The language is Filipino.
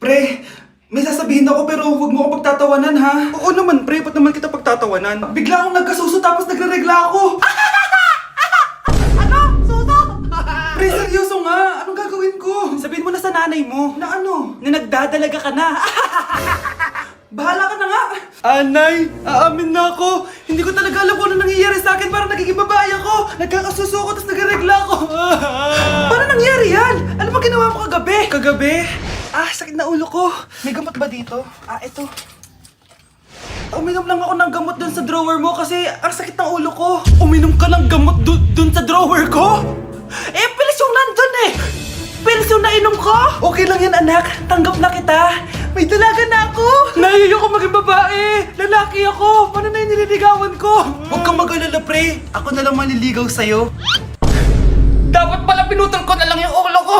Pre, may sasabihin ako pero huwag mo ako pagtatawanan ha. Oo naman pre, ba't naman kita pagtatawanan? Bigla akong nagkasuso tapos nagre-regla ako. Ano? Suso? Pre, seryoso nga. Anong gagawin ko? Sabihin mo na sa nanay mo Na ano? na nagdadalaga ka na. Bahala ka na nga! Anay, aamin na ako. Hindi ko talaga alam kung ano nangyayari sa akin. Parang nagiging babae ako. Nagkakasuso ako, tapos nagregla ako. Paano nangyari yan? Ano ba ginawa mo kagabi? Kagabi? Sakit na ulo ko. May gamot ba dito? Ito. Uminom lang ako ng gamot dun sa drawer mo kasi ang sakit ng ulo ko. Uminom ka ng gamot dun sa drawer ko? Pilis yung nandun eh! Pilis yung nainom ko! Okay lang yan anak, tanggap na kita. May dalaga na ako. Ayoko maging babae! Lalaki ako! Paano na yung nililigawan ko? Huwag kang mag-alala pre. Ako na lang maliligaw sa'yo. Dapat pala pinutol ko na lang yung ulo ko!